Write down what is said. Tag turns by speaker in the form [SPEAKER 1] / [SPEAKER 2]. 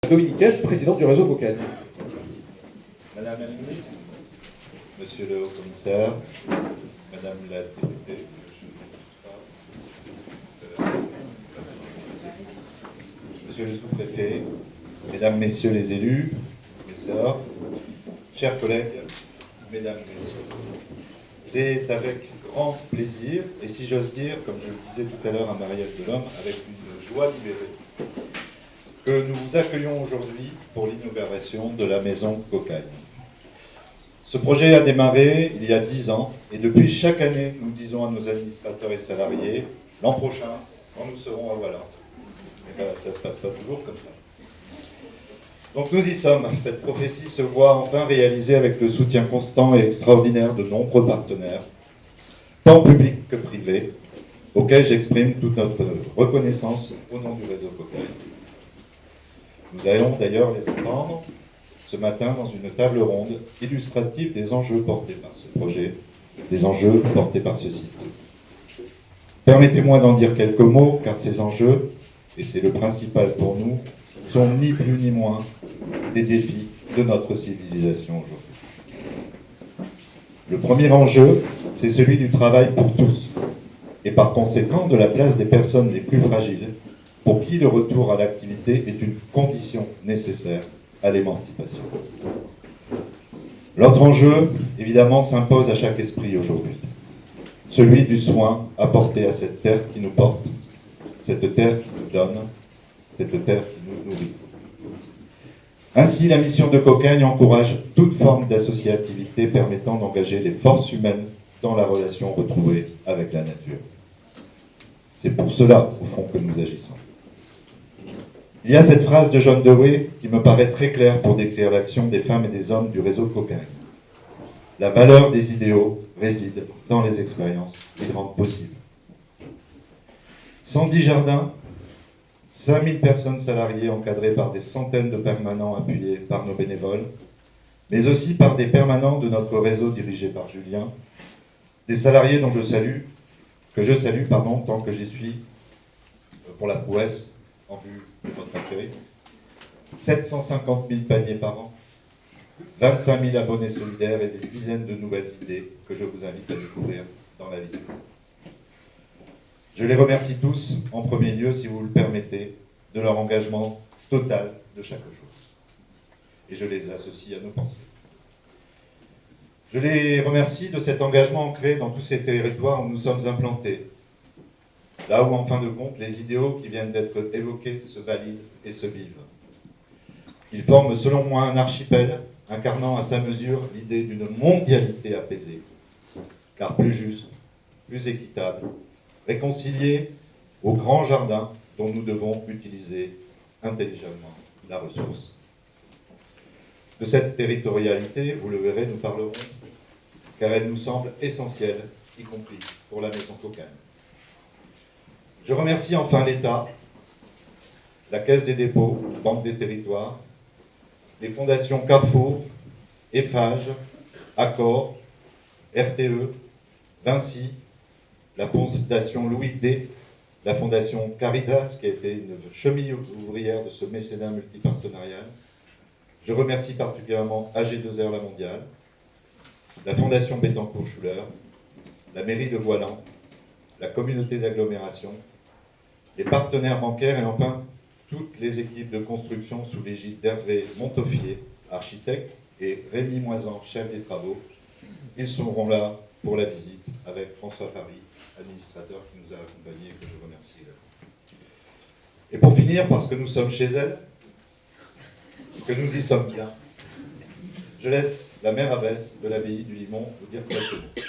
[SPEAKER 1] Dominiquez, présidente du réseau Cocagne.
[SPEAKER 2] Madame la ministre, monsieur le haut-commissaire, madame la députée, monsieur le sous-préfet, mesdames, messieurs les élus, mes sœurs, chers collègues, mesdames, messieurs, c'est avec grand plaisir, et si j'ose dire, comme je le disais tout à l'heure à Marielle Delhomme, avec une joie libérée, que nous vous accueillons aujourd'hui pour l'inauguration de la maison Cocagne. Ce projet a démarré il y a 10 ans, et depuis chaque année, nous disons à nos administrateurs et salariés, l'an prochain, quand nous serons à Wallin. Et bien, ça ne se passe pas toujours comme ça. Donc nous y sommes. Cette prophétie se voit enfin réalisée avec le soutien constant et extraordinaire de nombreux partenaires, tant publics que privés, auxquels j'exprime toute notre reconnaissance au nom du réseau Cocagne. Nous allons d'ailleurs les entendre ce matin dans une table ronde illustrative des enjeux portés par ce projet, des enjeux portés par ce site. Permettez-moi d'en dire quelques mots, car ces enjeux, et c'est le principal pour nous, sont ni plus ni moins des défis de notre civilisation aujourd'hui. Le premier enjeu, c'est celui du travail pour tous, et par conséquent de la place des personnes les plus fragiles, pour qui le retour à l'activité est une condition nécessaire à l'émancipation. L'autre enjeu, évidemment, s'impose à chaque esprit aujourd'hui. Celui du soin apporté à cette terre qui nous porte, cette terre qui nous donne, cette terre qui nous nourrit. Ainsi, la mission de Cocagne encourage toute forme d'associativité permettant d'engager les forces humaines dans la relation retrouvée avec la nature. C'est pour cela, au fond, que nous agissons. Il y a cette phrase de John Dewey qui me paraît très claire pour décrire l'action des femmes et des hommes du réseau Cocagne. La valeur des idéaux réside dans les expériences qu'ils rendent possibles. 110 jardins, 5000 personnes salariées encadrées par des centaines de permanents appuyés par nos bénévoles, mais aussi par des permanents de notre réseau dirigé par Julien, des salariés que je salue, tant que j'y suis pour la prouesse en vue de votre accueil, 750 000 paniers par an, 25 000 abonnés solidaires et des dizaines de nouvelles idées que je vous invite à découvrir dans la visite. Je les remercie tous, en premier lieu, si vous le permettez, de leur engagement total de chaque jour. Et je les associe à nos pensées. Je les remercie de cet engagement ancré dans tous ces territoires où nous sommes implantés, là où, en fin de compte, les idéaux qui viennent d'être évoqués se valident et se vivent. Ils forment, selon moi, un archipel incarnant à sa mesure l'idée d'une mondialité apaisée, car plus juste, plus équitable, réconciliée au grand jardin dont nous devons utiliser intelligemment la ressource. De cette territorialité, vous le verrez, nous parlerons, car elle nous semble essentielle, y compris pour la maison Cocagne. Je remercie enfin l'État, la Caisse des dépôts, Banque des territoires, les fondations Carrefour, Eiffage, Accor, RTE, Vinci, la fondation Louis D, la fondation Caritas, qui a été une chemille ouvrière de ce mécénat multipartenarial. Je remercie particulièrement AG2R La Mondiale, la fondation Bettencourt-Schuller, la mairie de Wallin, la communauté d'agglomération, les partenaires bancaires et enfin toutes les équipes de construction sous l'égide d'Hervé Montoffier, architecte, et Rémi Moisan, chef des travaux. Ils seront là pour la visite avec François Paris, administrateur qui nous a accompagnés et que je remercie. Et pour finir, parce que nous sommes chez elle, que nous y sommes bien, je laisse la mère abbesse de l'abbaye du Limon vous dire quelques mots.